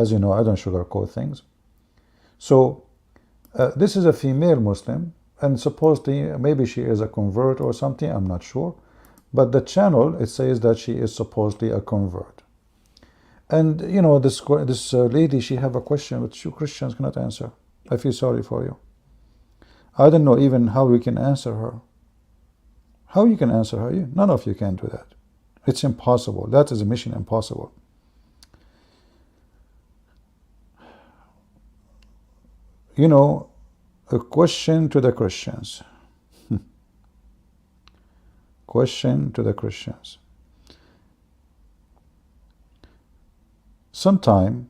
As you know, I don't sugarcoat things. So this is a female Muslim, and supposedly maybe she is a convert or something, I'm not sure. But the channel, it says that she is supposedly a convert. And you know, this lady, she have a question which you Christians cannot answer. I feel sorry for you. I don't know even how we can answer her. How you can answer her? None of you can do that. It's impossible. That is a mission impossible. You know, a question to the Christians. Question to the Christians. Sometime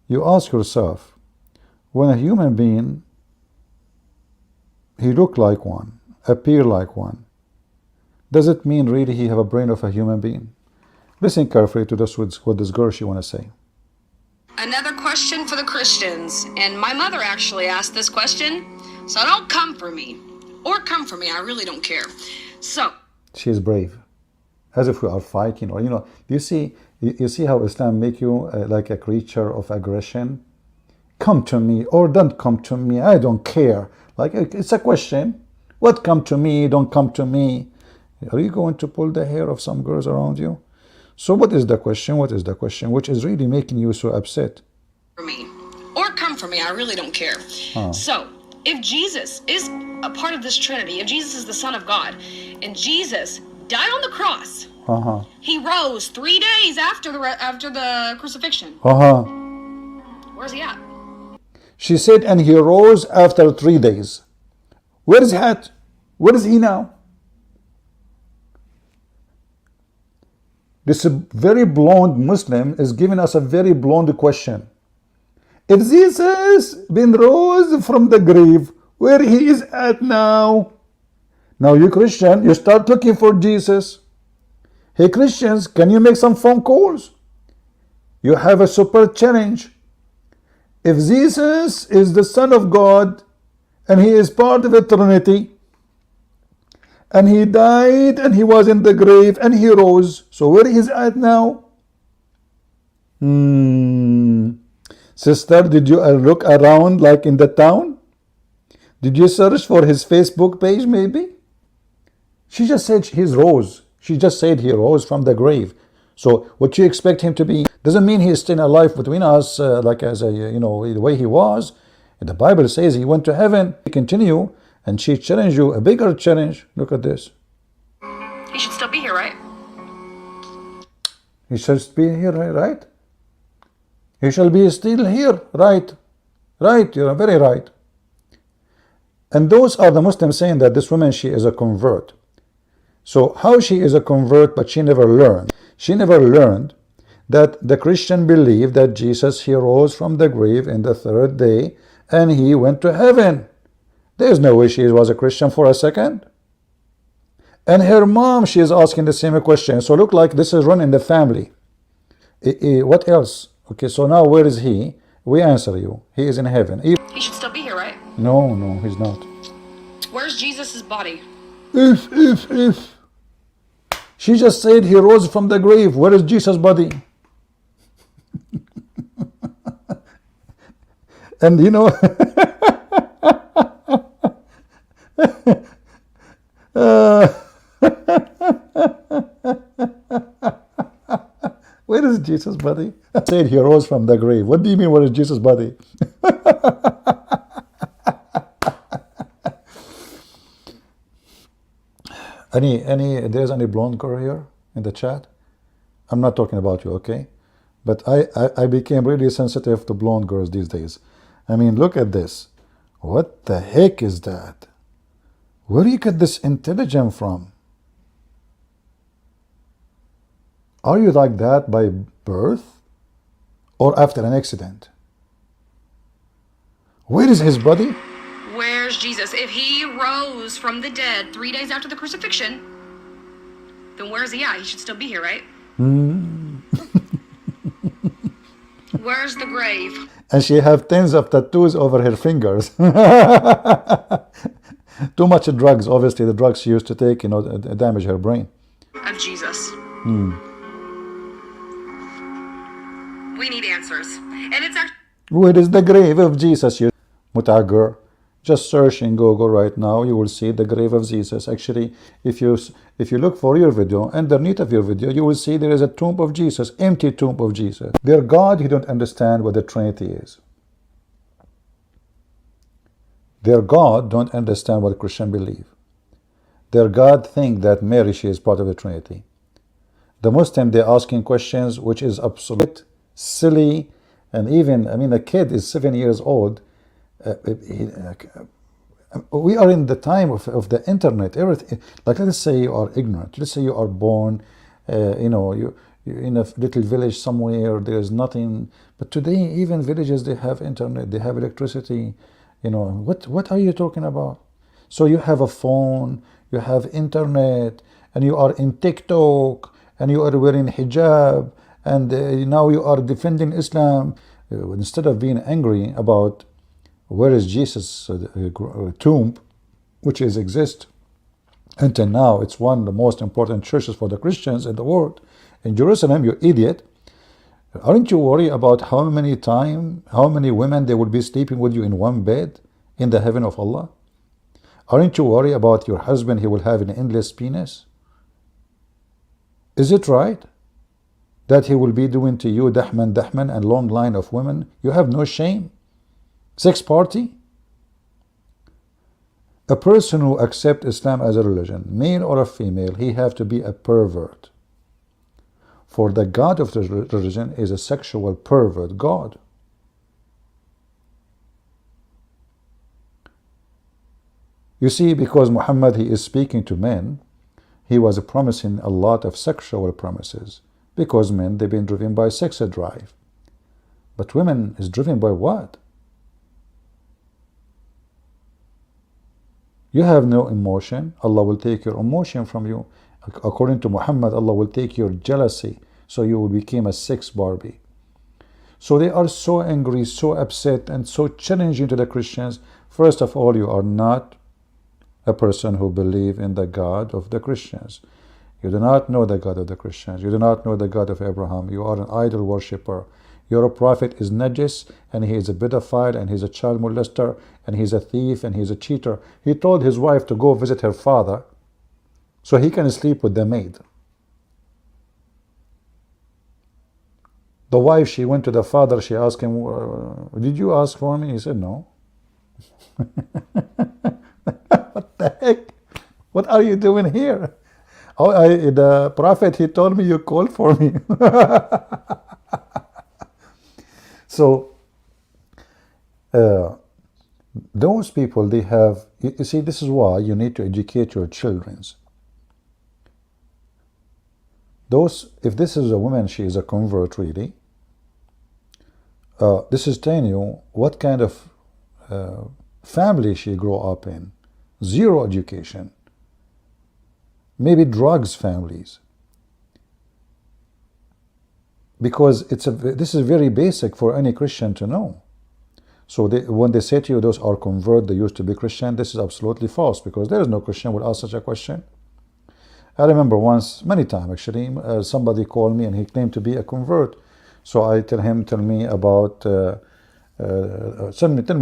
you ask yourself, when a human being, he look like one, appear like one, does it mean really he have a brain of a human being? Listen carefully to this, what this girl she want to say. Another question for the Christians, and my mother actually asked this question, so don't come for me, or come for me, I really don't care. So she is brave, as if we are fighting, or you know, you see how Islam make you like a creature of aggression. Come to me or don't come to me, I don't care. Like, it's a question. What come to me, don't come to me? Are you going to pull the hair of some girls around you? So what is the question? What is the question which is really making you so upset? For me, or come for me, I really don't care. So if Jesus is a part of this Trinity, if Jesus is the Son of God, and Jesus died on the cross, he rose 3 days after the crucifixion. Where's he at? She said, and he rose after 3 days. Where is he at? Where is he now? This very blonde Muslim is giving us a very blonde question. If Jesus been rose from the grave, where he is at now? Now you Christian, you start looking for Jesus. Hey Christians, can you make some phone calls? You have a super challenge. If Jesus is the Son of God and he is part of the Trinity, and he died and he was in the grave and he rose, so where is he at now? Sister, did you look around like in the town? Did you search for his Facebook page maybe? She just said he's rose. She just said he rose from the grave. So what you expect him to be doesn't mean he is still alive between us, like as a, you know, the way he was. The Bible says he went to heaven. Continue, and she challenged you, a bigger challenge. Look at this. He should still be here, right? He should be here, right? He shall be still here, right? Right, you're very right. And those are the Muslims saying that this woman, she is a convert. So how she is a convert, but she never learned. She never learned that the Christian believed that Jesus, he rose from the grave in the 3rd day, and he went to heaven. There's no way she was a Christian for a second. And her mom, she is asking the same question. So look like this is run in the family. What else? Okay, so now where is he? We answer you. He is in heaven. He should still be here, right? No, no, he's not. Where's Jesus' body? If. She just said he rose from the grave. Where is Jesus' body? And you know, where is Jesus' body? I said he rose from the grave. What do you mean, where is Jesus' body? There's any blonde girl here in the chat? I'm not talking about you, okay? But I became really sensitive to blonde girls these days. I mean, look at this. What the heck is that? Where do you get this intelligence from? Are you like that by birth or after an accident? Where is his body? Where's Jesus? If he rose from the dead 3 days after the crucifixion, then where's he at? He should still be here, right? Where's the grave? And she have tens of tattoos over her fingers. Too much drugs. Obviously, the drugs she used to take, you know, damage her brain. Of Jesus. We need answers. And it's actually... Where is the grave of Jesus? You mutagar. Just search in Google right now. You will see the grave of Jesus. Actually, if you look for your video, underneath of your video, you will see there is a tomb of Jesus, empty tomb of Jesus. Their God, you don't understand what the Trinity is. Their God don't understand what Christians believe. Their God think that Mary, she is part of the Trinity. The Muslim, they're asking questions which is absolute, silly, and even, I mean, a kid is 7 years old. We are in the time of the internet. Everything, like, let's say you are ignorant. Let's say you are born, you in a little village somewhere. There is nothing. But today, even villages, they have internet. They have electricity. What are you talking about? So you have a phone, you have internet, and you are in TikTok, and you are wearing hijab, and now you are defending Islam. Instead of being angry about where is Jesus' tomb, which is exist until now, it's one of the most important churches for the Christians in the world. In Jerusalem, you idiot, aren't you worried about how many women they will be sleeping with you in one bed in the heaven of Allah? Aren't you worried about your husband, he will have an endless penis? Is it right that he will be doing to you dahman and long line of women? You have no shame. Sex party? A person who accepts Islam as a religion, male or a female, he have to be a pervert. For the God of the religion is a sexual pervert God. You see, because Muhammad, he is speaking to men, he was promising a lot of sexual promises. Because men, they've been driven by sex drive. But women is driven by what? You have no emotion. Allah will take your emotion from you. According to Muhammad, Allah will take your jealousy, so you will become a sex Barbie. So they are so angry, so upset, and so challenging to the Christians. First of all, you are not a person who believes in the God of the Christians. You do not know the God of the Christians. You do not know the God of Abraham. You are an idol worshipper. Your prophet is najis, and he is a pedophile, and he's a child molester, and he's a thief, and he's a cheater. He told his wife to go visit her father so he can sleep with the maid. The wife, she went to the father, she asked him, did you ask for me? He said, no. What the heck? What are you doing here? Oh, the prophet, he told me you called for me. So, those people, they have, you see, this is why you need to educate your children. If this is a woman, she is a convert really, this is telling you what kind of family she grew up in. Zero education. Maybe drugs families. Because this is very basic for any Christian to know. So when they say to you, those are convert, they used to be Christian, this is absolutely false, because there is no Christian would ask such a question. I remember once, many times actually, somebody called me and he claimed to be a convert. So I tell him, tell me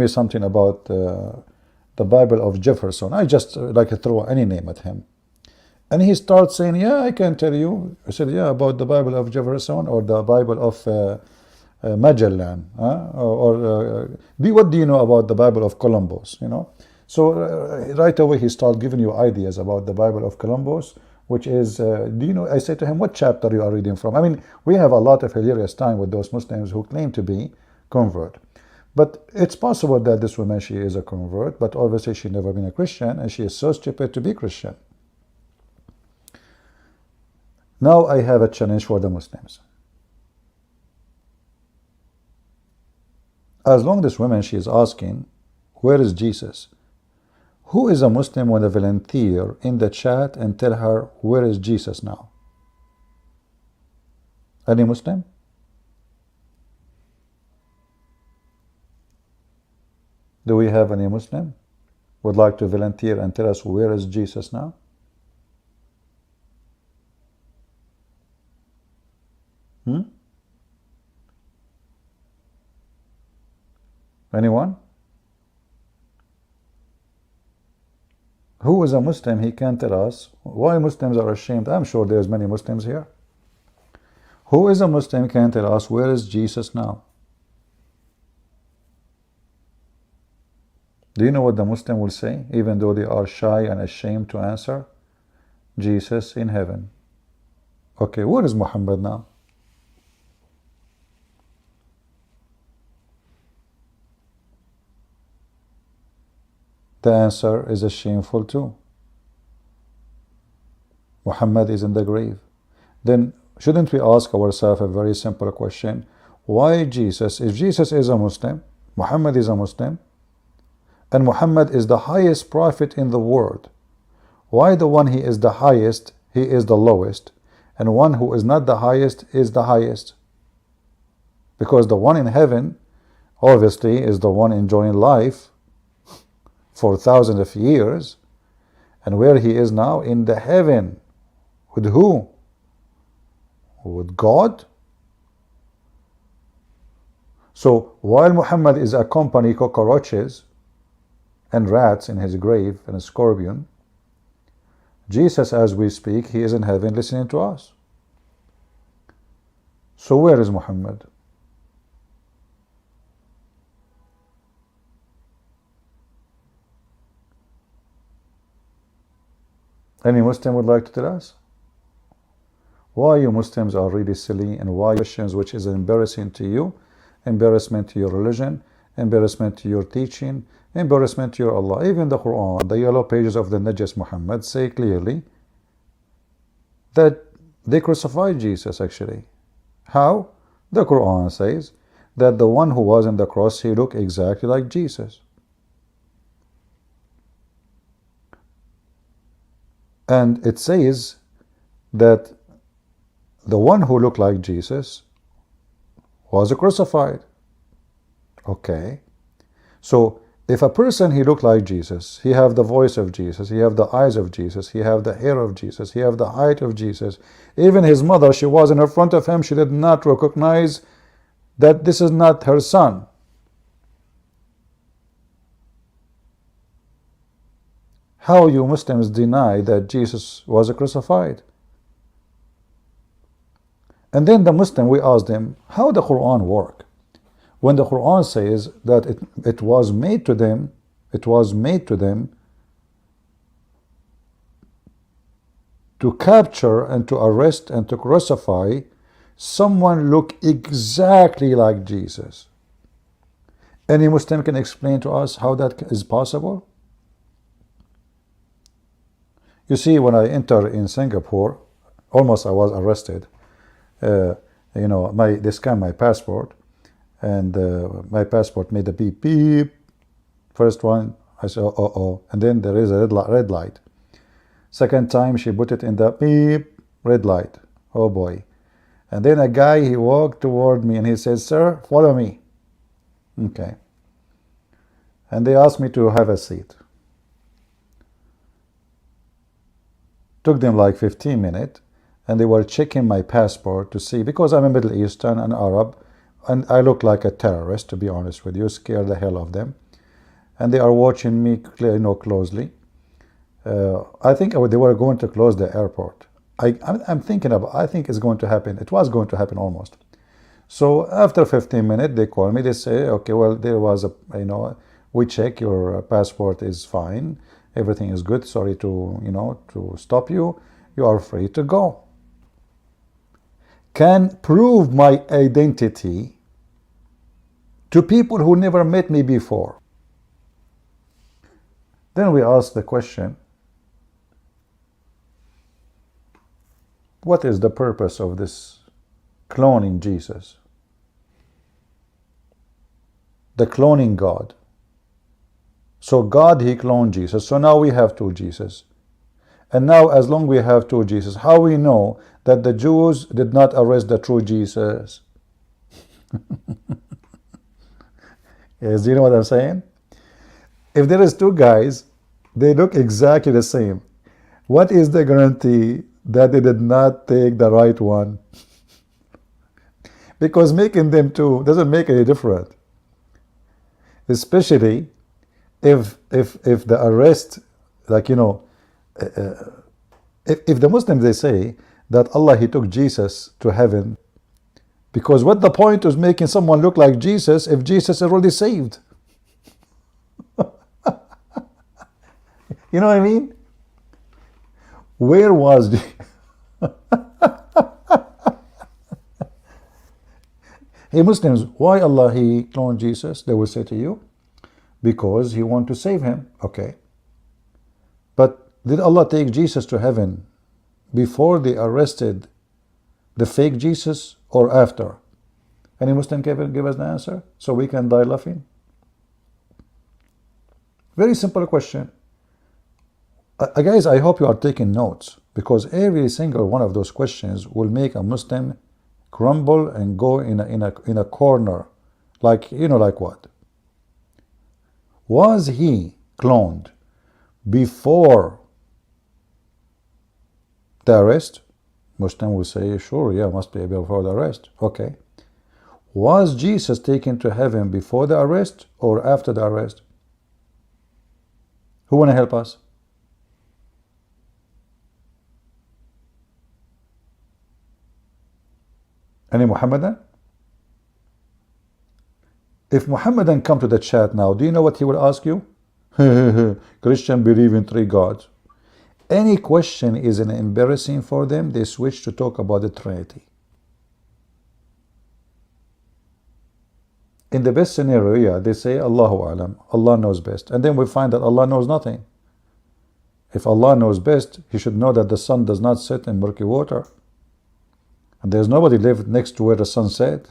something about the Bible of Jefferson. I just like to throw any name at him. And he starts saying, yeah, I can tell you. I said, yeah, about the Bible of Jefferson or the Bible of Magellan. What do you know about the Bible of Columbus? So right away he started giving you ideas about the Bible of Columbus, which is, do you know, I say to him, what chapter you are reading from? I mean, we have a lot of hilarious time with those Muslims who claim to be convert. But it's possible that this woman, she is a convert, but obviously she never been a Christian, and she is so stupid to be Christian. Now I have a challenge for the Muslims. As long as this woman, she is asking, where is Jesus? Who is a Muslim want to volunteer in the chat and tell her, where is Jesus now? Any Muslim? Do we have any Muslim would like to volunteer and tell us, where is Jesus now? Anyone? Who is a Muslim? He can tell us why Muslims are ashamed. I'm sure there's many Muslims here. Who is a Muslim can tell us where is Jesus now? Do you know what the Muslim will say, even though they are shy and ashamed to answer? Jesus in heaven. Okay, where is Muhammad now? The answer is shameful too. Muhammad is in the grave. Then shouldn't we ask ourselves a very simple question? Why Jesus? If Jesus is a Muslim, Muhammad is a Muslim, and Muhammad is the highest prophet in the world, why the one he is the highest, he is the lowest, and one who is not the highest is the highest? Because the one in heaven obviously is the one enjoying life for thousands of years, and where he is now in the heaven with who? With God. So while Muhammad is accompanying cockroaches and rats in his grave and a scorpion, Jesus, as we speak, he is in heaven listening to us. So where is Muhammad? Any Muslim would like to tell us? Why you Muslims are really silly, and why questions which is embarrassing to you, embarrassment to your religion, embarrassment to your teaching, embarrassment to your Allah. Even the Quran, the yellow pages of the Najas Muhammad say clearly that they crucified Jesus actually. How? The Quran says that the one who was on the cross, he looked exactly like Jesus. And it says that the one who looked like Jesus was crucified. Okay. So if a person he looked like Jesus, he have the voice of Jesus, he have the eyes of Jesus, he have the hair of Jesus, he have the height of Jesus. Even his mother, she was in front of him, she did not recognize that this is not her son. How you Muslims deny that Jesus was crucified? And then the Muslim, we asked them, how the Quran work? When the Quran says that it was made to them, it was made to them to capture and to arrest and to crucify someone look exactly like Jesus. Any Muslim can explain to us how that is possible? You see, when I entered in Singapore, almost I was arrested. You know, they scanned my passport, and my passport made a beep beep. First one, I said, oh, and then there is a red light. Second time, she put it in the beep, red light. Oh boy. And then a guy, he walked toward me and he said, sir, follow me. Okay. And they asked me to have a seat. Took them like 15 minutes, and they were checking my passport to see, because I'm a Middle Eastern and Arab, and I look like a terrorist, to be honest with you, scare the hell of them. And they are watching me, closely. I think they were going to close the airport. I'm thinking about, I think it's going to happen. It was going to happen almost. So after 15 minutes, they call me. They say, okay, well, there was a, we check your passport is fine. Everything is good. Sorry to, to stop you. You are free to go. Can prove my identity to people who never met me before. Then we ask the question, what is the purpose of this cloning Jesus? The cloning God. So God, he cloned Jesus. So now we have two Jesus. And now as long we have two Jesus, how we know that the Jews did not arrest the true Jesus? Yes, do you know what I'm saying? If there is two guys, they look exactly the same. What is the guarantee that they did not take the right one? Because making them two doesn't make any difference. especially if the arrest, like, if the Muslims, they say that Allah, he took Jesus to heaven, because what the point is making someone look like Jesus if Jesus is already saved? You know what I mean? Where was Hey Muslims, why Allah he cloned Jesus? They will say to you, because he wanted to save him. Okay. But did Allah take Jesus to heaven before they arrested the fake Jesus or after? Any Muslim can give us the answer so we can die laughing? Very simple question. Guys, I hope you are taking notes, because every single one of those questions will make a Muslim crumble and go in a corner, like, like what? Was he cloned before the arrest? Muslim will say, sure, yeah, must be before the arrest. Okay. Was Jesus taken to heaven before the arrest or after the arrest? Who want to help us? Any Muhammadan? If Muhammadan come to the chat now, do you know what he will ask you? Christian believe in 3 gods. Any question is an embarrassing for them, they switch to talk about the Trinity. In the best scenario, yeah, they say Allahu Alam, Allah knows best. And then we find that Allah knows nothing. If Allah knows best, he should know that the sun does not set in murky water. And there's nobody lived next to where the sun set.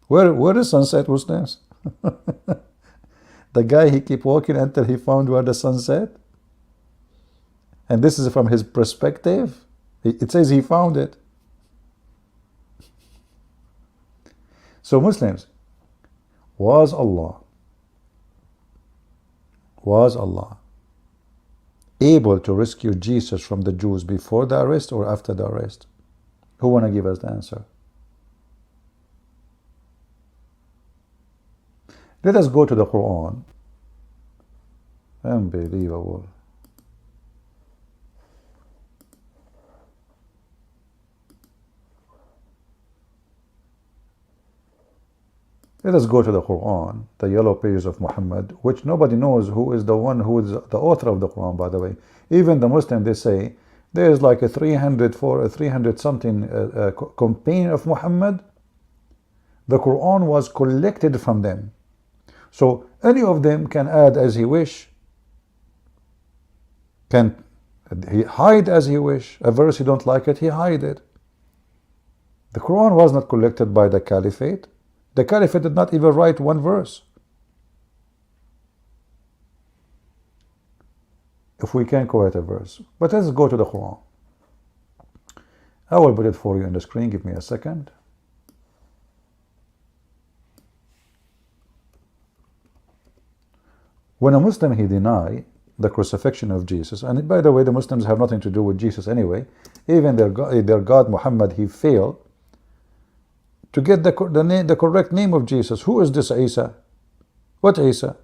Where is sunset, Muslims? The guy, he keep walking until he found where the sun set. And this is from his perspective. It says he found it. So Muslims, was Allah able to rescue Jesus from the Jews before the arrest or after the arrest? Who want to give us the answer? Let us go to the Quran. Unbelievable. Let us go to the Quran, the yellow pages of Muhammad, which nobody knows who is the one who is the author of the Quran, by the way. Even the Muslim, they say, there is like a 300 something companion of Muhammad. The Quran was collected from them. So any of them can add as he wish, can he hide as he wish. A verse he don't like it, he hide it. The Quran was not collected by the Caliphate. The Caliphate did not even write one verse. If we can quote a verse. But let's go to the Quran. I will put it for you on the screen. Give me a second. When a Muslim, he deny the crucifixion of Jesus, and by the way, the Muslims have nothing to do with Jesus anyway. Even their God Muhammad, he failed to get the correct name of Jesus. Who is this Isa? What Isa?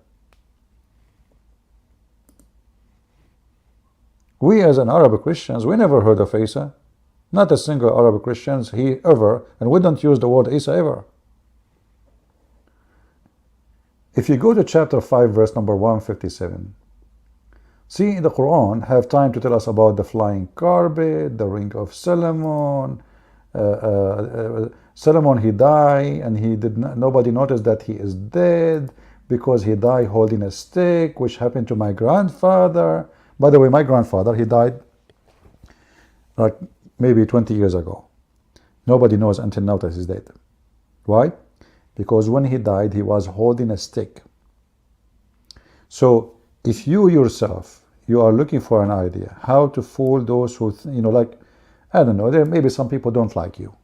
We as an Arab Christians, we never heard of Isa. Not a single Arab Christians he ever, and we don't use the word Isa ever. If you go to chapter 5, verse number 157, see, the Quran have time to tell us about the flying carpet, the ring of Solomon. Solomon, he died, and nobody noticed that he is dead because he died holding a stick, which happened to my grandfather. By the way, my grandfather, he died like maybe 20 years ago. Nobody knows until now that he's dead. Why? Because when he died, he was holding a stick. So if you yourself, you are looking for an idea how to fool those who, like, I don't know, there maybe some people don't like you,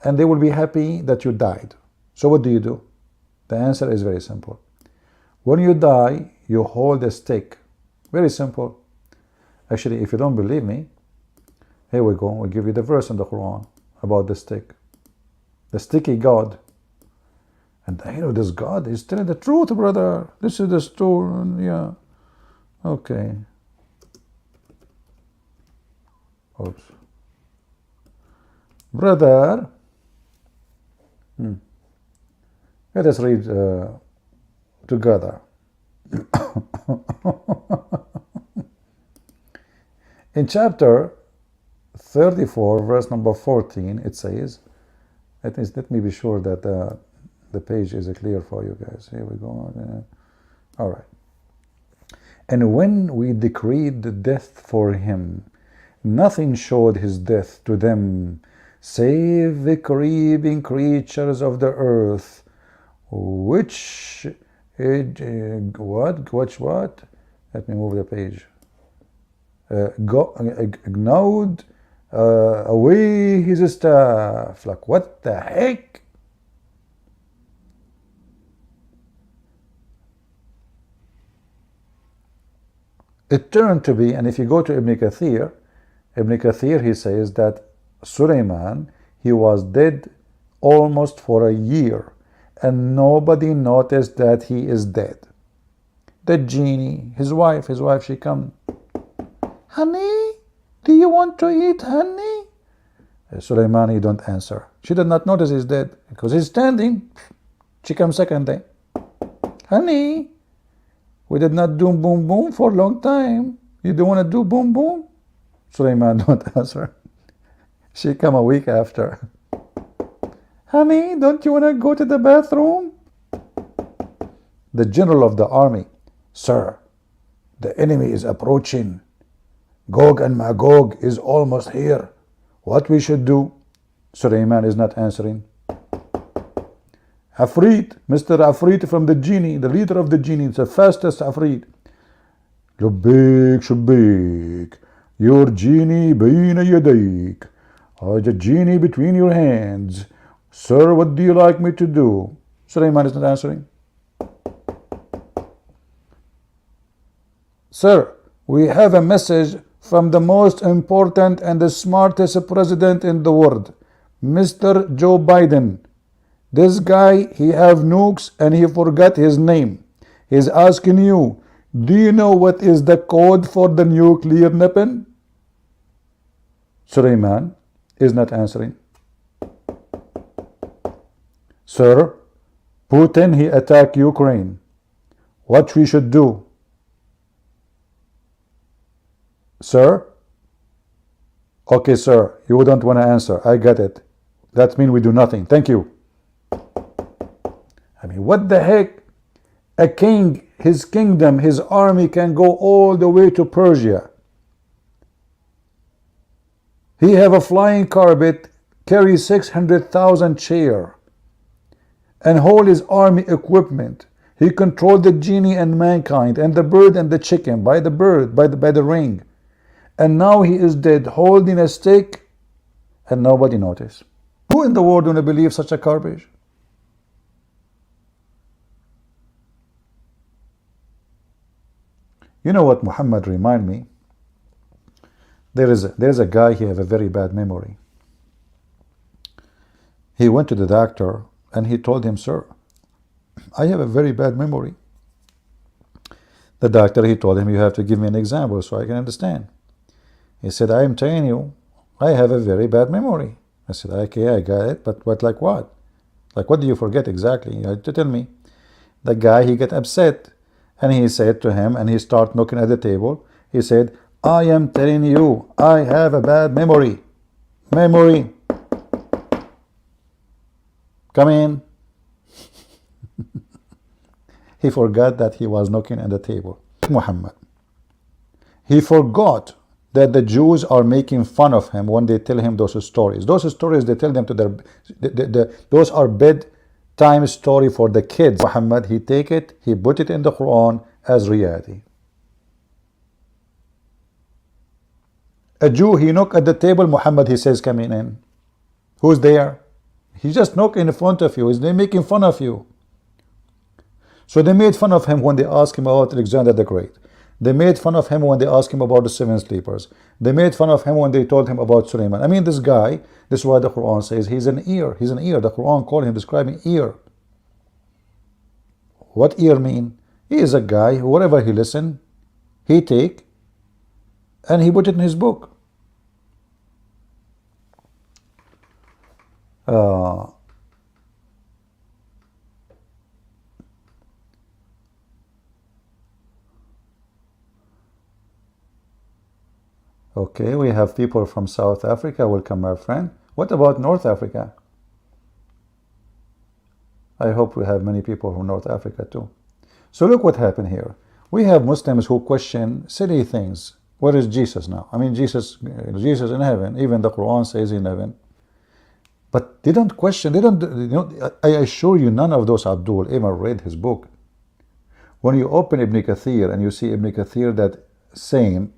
and they will be happy that you died. So what do? The answer is very simple. When you die, you hold a stick. Very simple. Actually, if you don't believe me, here we go. We'll give you the verse in the Quran about the stick. The sticky God. And this God is telling the truth, brother. This is the story. Yeah. Okay. Oops. Brother. Let us read together. In chapter 34, verse number 14, it says, let me be sure that the page is clear for you guys. Here we go. All right. And when we decreed the death for him, nothing showed his death to them, save the creeping creatures of the earth, which what? Let me move the page. Gnawed away his staff. Like, what the heck? It turned to be, and if you go to Ibn Kathir, he says that Sulaiman, he was dead almost for a year, and nobody noticed that he is dead. The genie, his wife, she come, honey, do you want to eat honey? Sulaiman, he don't answer. She did not notice he's dead because he's standing. She comes second day. Honey, we did not do boom boom for a long time. You don't want to do boom boom? Sulaiman don't answer. She come a week after. Honey, don't you want to go to the bathroom? The general of the army, sir, the enemy is approaching. Gog and Magog is almost here. What we should do? Sulaiman is not answering. Afrit, Mr. Afrit from the genie, the leader of the genie, it's the fastest Afrit. Labbaik Shabbaik, your genie bayna yadayk. The genie between your hands. Sir, what do you like me to do? Sulaiman is not answering. Sir, we have a message from the most important and the smartest president in the world, Mr. Joe Biden. This guy, he have nukes and he forgot his name. He's asking you, do you know what is the code for the nuclear weapon? Sulaiman is not answering. Sir, Putin, he attacked Ukraine. What we should do? Sir? Okay, sir, you don't want to answer. I get it. That means we do nothing. Thank you. I mean, what the heck? A king, his kingdom, his army can go all the way to Persia. He have a flying carpet, carry 600,000 chair, and hold his army equipment. He controlled the genie and mankind, and the bird and the chicken, by the bird, by the ring. And now he is dead, holding a stick, and nobody noticed. Who in the world want to believe such a garbage? You know what Muhammad remind me? There is a guy, he have a very bad memory. He went to the doctor and he told him, sir, I have a very bad memory. The doctor, he told him, you have to give me an example so I can understand. He said, I am telling you, I have a very bad memory. I said, okay, I got it, but like what? Like what do you forget exactly? You have to tell me. The guy, he get upset. And he said to him, and he started knocking at the table. He said, I am telling you, I have a bad memory. Memory. Come in. He forgot that he was knocking at the table. Muhammad. He forgot that the Jews are making fun of him when they tell him those stories. Those stories they tell them to their, those are bedtime story for the kids. Muhammad, he take it, he put it in the Quran as reality. A Jew, he knock at the table, Muhammad, he says, coming in. Who's there? He just knock in front of you. They're making fun of you. So they made fun of him when they asked him about Alexander the Great. They made fun of him when they asked him about the seven sleepers. They made fun of him when they told him about Sulaiman. I mean, this guy, this is why the Quran says he's an ear. He's an ear. The Quran called him, describing ear. What ear mean? He is a guy, whatever he listen, he take, and he put it in his book. Okay, we have people from South Africa. Welcome, my friend. What about North Africa? I hope we have many people from North Africa too. So look what happened here. We have Muslims who question silly things. Where is Jesus now? I mean, Jesus in heaven. Even the Quran says in heaven. But they don't question. They don't. I assure you, none of those Abdul ever read his book. When you open Ibn Kathir and you see Ibn Kathir that saying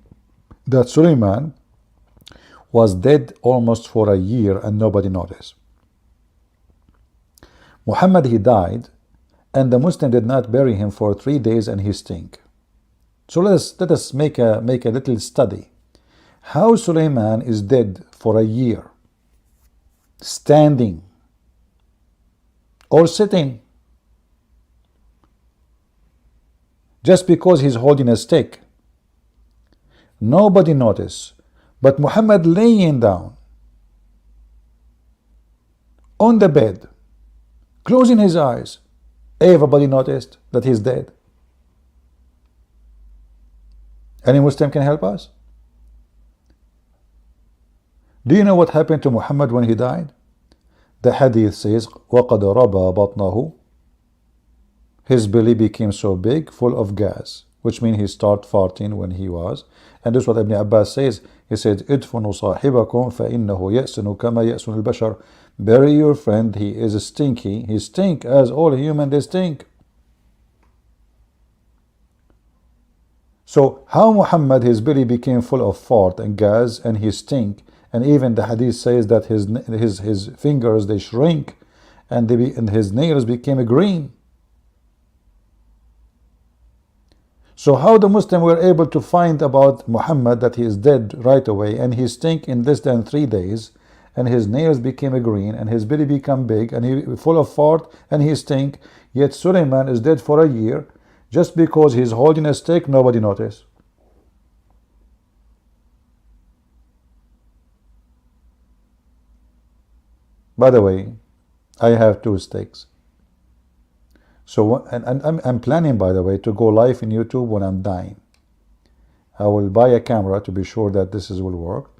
that Suleiman was dead almost for a year and nobody noticed. Muhammad, he died, and the Muslim did not bury him for 3 days and he stink. So let us make a little study. How Suleiman is dead for a year, standing or sitting, just because he's holding a stick. Nobody noticed, but Muhammad laying down on the bed, closing his eyes, everybody noticed that he's dead. Any Muslim can help us? Do you know what happened to Muhammad when he died? The hadith says, وَقَدْ رَبَى بَطْنَهُ. His belly became so big, full of gas, which means he started farting when he was. And this is what Ibn Abbas says. He said, ادفنوا صاحبكم فإنه يأسن كما يأسن البشر. Bury your friend, he is stinky. He stink as all humans they stink. So how Muhammad, his belly became full of fart and gas and he stink, and even the hadith says that his fingers they shrink and his nails became green. So how the Muslims were able to find about Muhammad that he is dead right away and he stink in less than 3 days and his nails became green and his belly become big and he full of fart and he stink, yet Suleiman is dead for a year just because he's holding a stick, nobody noticed. By the way, I have 2 sticks. So, and I'm planning, by the way, to go live in YouTube when I'm dying. I will buy a camera to be sure that this will work.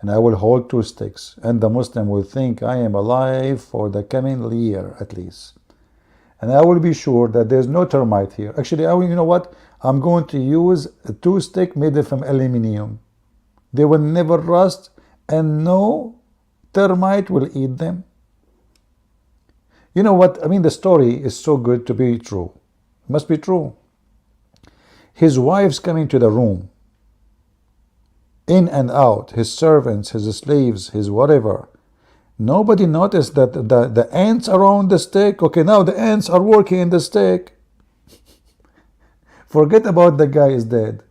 And I will hold 2 sticks. And the Muslim will think I am alive for the coming year at least. And I will be sure that there's no termite here. Actually, you know what? I'm going to use a 2 stick made from aluminium. They will never rust and no termite will eat them. You know what? I mean, the story is so good to be true. It must be true. His wives coming to the room, in and out, his servants, his slaves, his whatever. Nobody noticed that the ants around the stick. Okay, now the ants are working in the stick. Forget about the guy is dead.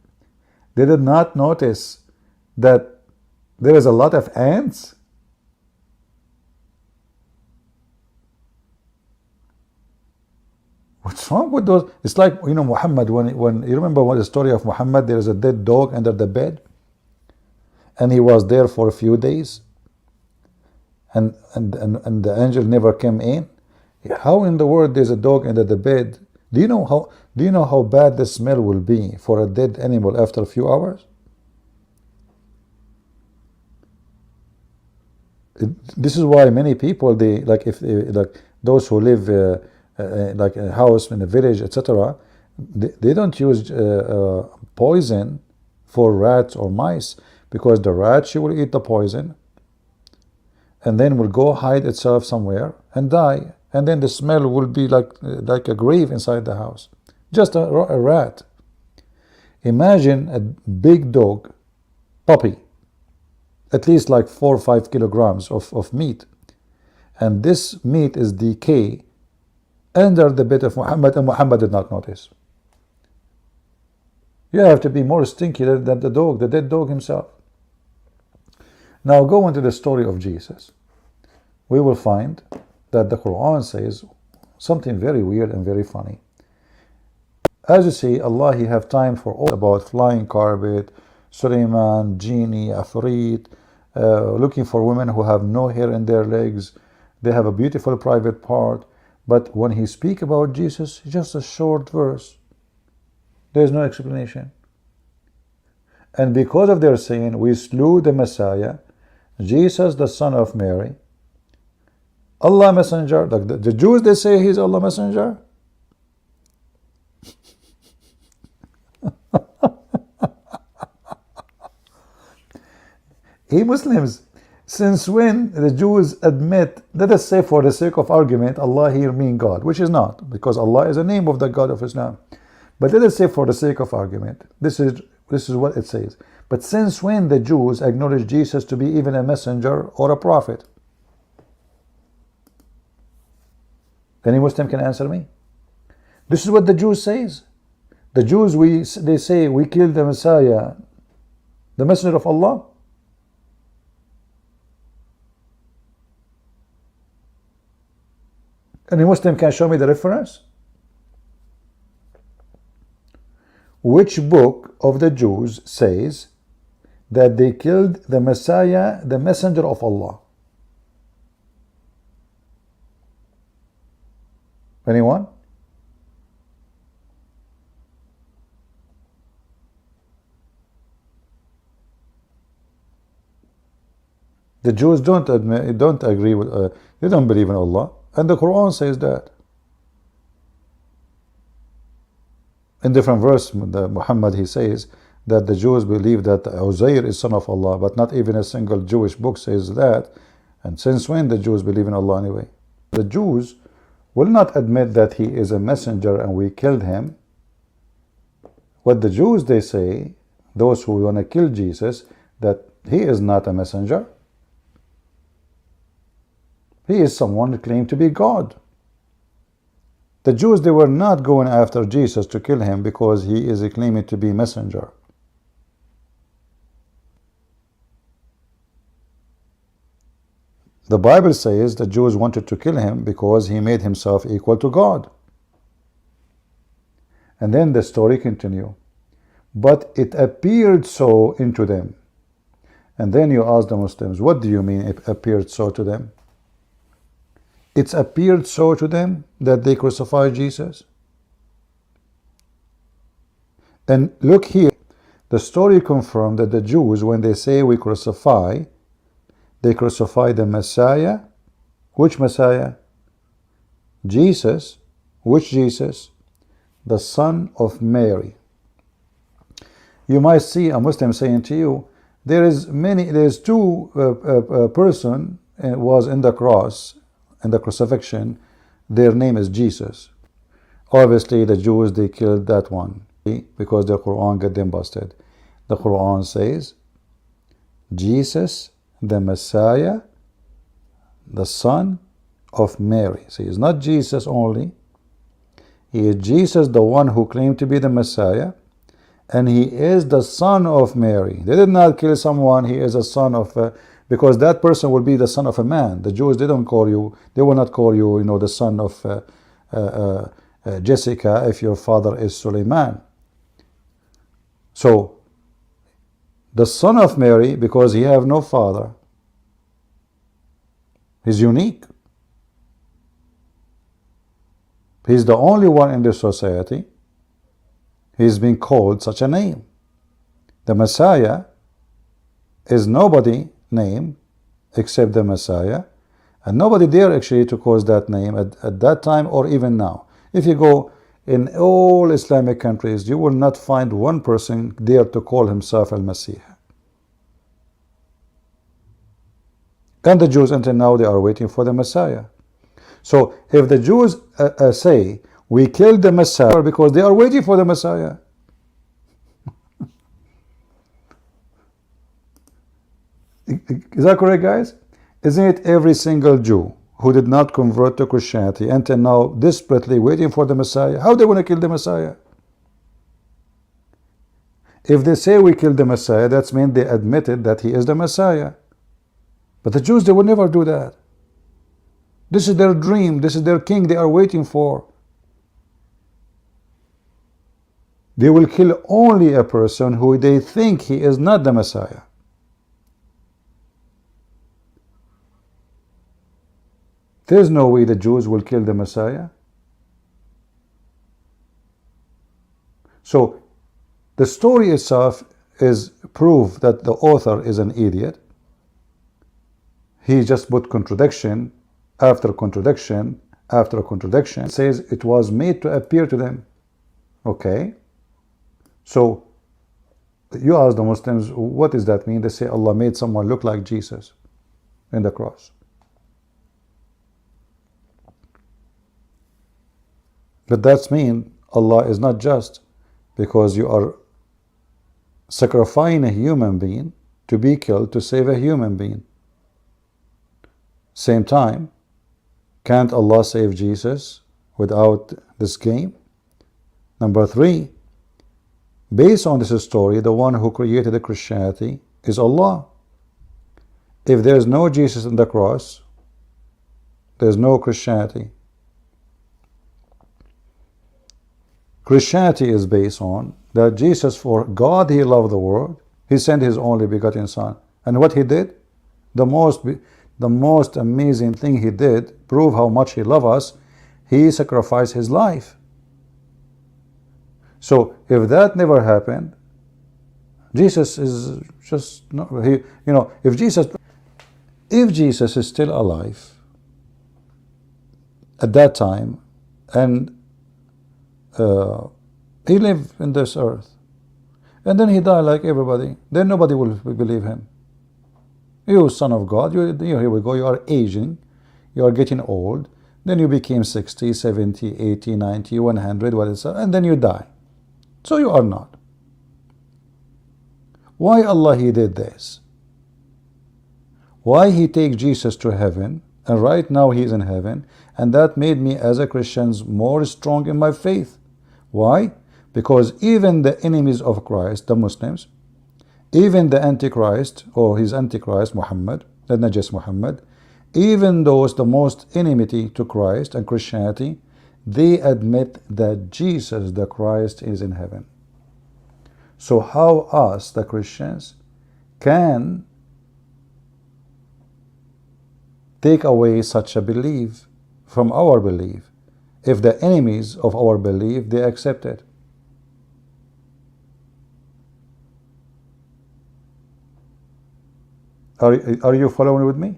They did not notice that there is a lot of ants. What's wrong with those? It's like, you know, Muhammad, when you remember the story of Muhammad, there is a dead dog under the bed and he was there for a few days and the angel never came in. How in the world there's a dog under the bed? Do you know how bad the smell will be for a dead animal after a few hours? This is why many people, they like those who live like a house in a village, etc., they don't use poison for rats or mice, because the rat, she will eat the poison and then will go hide itself somewhere and die, and then the smell will be like a grave inside the house. Just a rat. Imagine a big dog, puppy, at least like 4 or 5 kilograms of meat, and this meat is decay under the bed of Muhammad, and Muhammad did not notice. You have to be more stinky than the dog, the dead dog himself. Now go into the story of Jesus. We will find that the Quran says something very weird and very funny. As you see, Allah, He have time for all about flying carpet, Suleiman, genie, Afrit, looking for women who have no hair in their legs. They have a beautiful private part. But when He speak about Jesus, just a short verse. There is no explanation. And because of their sin, we slew the Messiah, Jesus, the son of Mary, Allah messenger. Like the Jews, they say He's Allah messenger. Hey Muslims, since when the Jews admit, let us say for the sake of argument, Allah here mean God, which is not, because Allah is a name of the God of Islam. But let us say for the sake of argument, this is what it says. But since when the Jews acknowledge Jesus to be even a messenger or a prophet? Any Muslim can answer me? This is what the Jews says. The Jews, they say we killed the Messiah, the messenger of Allah. Any Muslim can show me the reference? Which book of the Jews says that they killed the Messiah, the messenger of Allah? Anyone? The Jews don't agree with, they don't believe in Allah. And the Quran says that. In different verse, Muhammad, he says that the Jews believe that Uzair is son of Allah, but not even a single Jewish book says that. And since when the Jews believe in Allah anyway? The Jews will not admit that He is a messenger and we killed Him. What the Jews, they say, those who want to kill Jesus, that He is not a messenger. He is someone who claimed to be God. The Jews, they were not going after Jesus to kill Him because He is claiming to be messenger. The Bible says the Jews wanted to kill Him because He made Himself equal to God. And then the story continues. But it appeared so into them. And then you ask the Muslims, what do you mean it appeared so to them? It's appeared so to them that they crucified Jesus. And look here, the story confirmed that the Jews, when they say we crucify, they crucify the Messiah. Which Messiah? Jesus. Which Jesus? The son of Mary. You might see a Muslim saying to you, there's two person was in the cross, in the crucifixion, their name is Jesus. Obviously the Jews, they killed that one because the Quran got them busted. The Quran says Jesus, the Messiah, the son of Mary. See, it's not Jesus only. He is Jesus, the one who claimed to be the Messiah, and He is the son of Mary. They did not kill someone. He is a son of because that person will be the son of a man. The Jews, they don't call you, they will not call you, the son of Jessica if your father is Suleiman. So, the son of Mary, because he have no father, he's unique. He's the only one in this society. He's been called such a name. The Messiah is nobody name except the Messiah, and nobody dare actually to cause that name at that time or even now. If you go in all Islamic countries, you will not find one person dare to call himself Al-Masih. And the Jews until now, they are waiting for the Messiah. So if the Jews say we killed the Messiah because they are waiting for the Messiah, is that correct, guys? Isn't it every single Jew who did not convert to Christianity until now desperately waiting for the Messiah? How they want to kill the Messiah? If they say we killed the Messiah, that means they admitted that He is the Messiah. But the Jews, they would never do that. This is their dream. This is their king they are waiting for. They will kill only a person who they think he is not the Messiah. There's no way the Jews will kill the Messiah. So the story itself is proof that the author is an idiot. He just put contradiction after contradiction after contradiction. It says it was made to appear to them. Okay. So you ask the Muslims, what does that mean? They say Allah made someone look like Jesus in the cross. But that means Allah is not just, because you are sacrificing a human being to be killed to save a human being. Same time, can't Allah save Jesus without this game? Number 3, based on this story, the one who created the Christianity is Allah. If there is no Jesus on the cross, there is no Christianity. Christianity is based on that Jesus, for God he loved the world, he sent his only begotten Son. And what he did, the most amazing thing he did, prove how much he loved us, he sacrificed his life. So if that never happened, Jesus is just not, if Jesus is still alive at that time, and he lived in this earth, and then he died like everybody, then nobody will believe him. You son of God, here we go, you are aging, you are getting old, then you became 60, 70, 80, 90, 100, whatever, and then you die. So you are not. Why Allah he did this? Why he take Jesus to heaven, and right now he is in heaven, and that made me as a Christian more strong in my faith. Why? Because even the enemies of Christ, the Muslims, even the Antichrist, or his Antichrist, Muhammad, not just Muhammad, even those the most enmity to Christ and Christianity, they admit that Jesus the Christ is in heaven. So how us, the Christians, can take away such a belief from our belief if the enemies of our belief, they accept it? Are you following with me?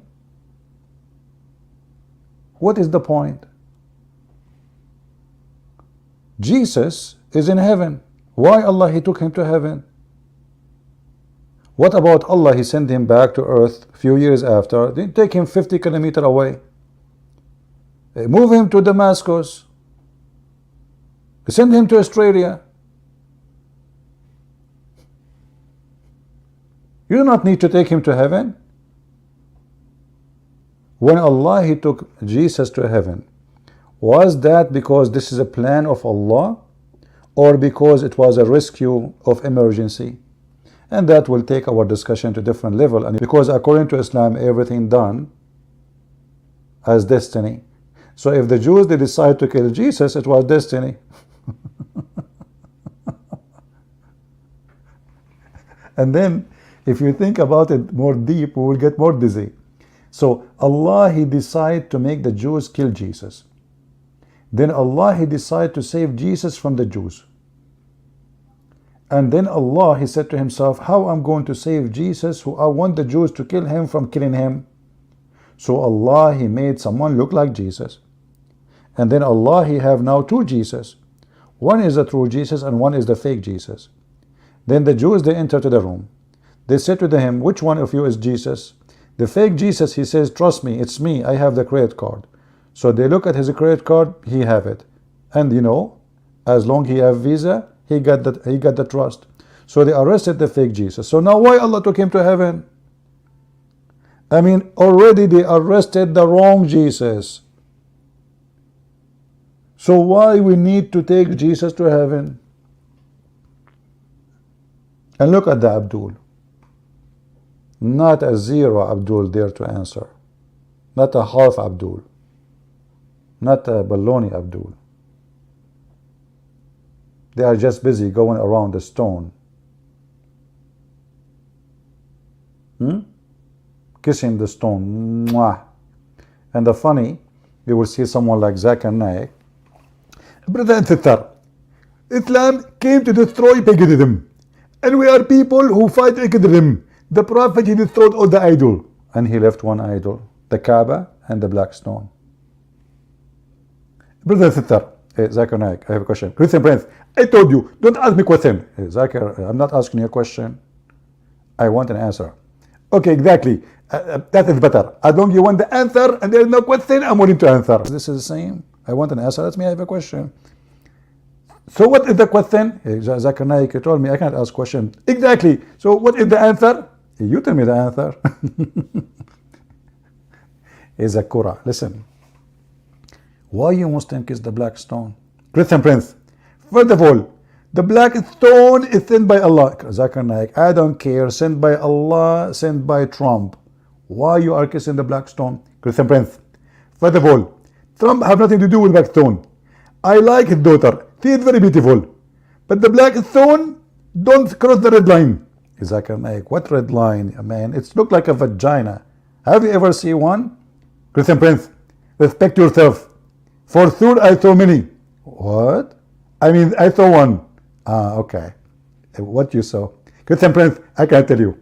What is the point? Jesus is in heaven. Why Allah he took him to heaven? What about Allah he sent him back to earth a few years after? They take him 50 kilometers away. They move him to Damascus. They send him to Australia. You do not need to take him to heaven. When Allah he took Jesus to heaven, was that because this is a plan of Allah, or because it was a rescue of emergency? And that will take our discussion to a different level. And because according to Islam, everything done as destiny. So if the Jews they decide to kill Jesus, it was destiny. And then if you think about it more deep, we will get more dizzy. So Allah he decided to make the Jews kill Jesus. Then Allah he decided to save Jesus from the Jews. And then Allah he said to himself, how I'm going to save Jesus who I want the Jews to kill him from killing him? So Allah he made someone look like Jesus. And then Allah he have now two Jesus. One is the true Jesus and one is the fake Jesus. Then the Jews they enter to the room. They said to him, which one of you is Jesus? The fake Jesus, he says, trust me, it's me, I have the credit card. So they look at his credit card, he have it. And as long he have Visa, he got the trust. So they arrested the fake Jesus. So now why Allah took him to heaven? I mean, already they arrested the wrong Jesus. So why we need to take Jesus to heaven? And look at the Abdul. Not a zero Abdul there to answer. Not a half Abdul. Not a baloney Abdul. They are just busy going around the stone. Kissing the stone. Mwah. And the funny, you will see someone like Zakir Naik. Brother and sister, Islam came to destroy paganism. And we are people who fight against them. The Prophet, he destroyed all the idol. And he left one idol, the Kaaba and the black stone. Brother and sister, Zakir Naik, I have a question. Christian Prince, I told you, don't ask me a question. Zakir, I'm not asking you a question. I want an answer. Okay, exactly. That is better. As long as you want the answer and there is no question, I'm willing to answer. This is the same. I want an answer. Let me have a question. So what is the question? Zakir Naik told me I can't ask questions. Exactly. So what is the answer? You tell me the answer. Zakura, listen. Why you Muslim kiss the black stone? Christian Prince, first of all, the black stone is sent by Allah. Zakir Naik, I don't care. Sent by Allah, sent by Trump. Why you are kissing the black stone? Christian Prince, first of all, Trump have nothing to do with black stone. I like his daughter. She is very beautiful. But the black stone, don't cross the red line. Zakir Naik, what red line, man? It looks like a vagina. Have you ever seen one? Christian Prince, respect yourself. For sure I saw many. What? I mean, I saw one. Okay. What you saw? Christian Prince, I can't tell you.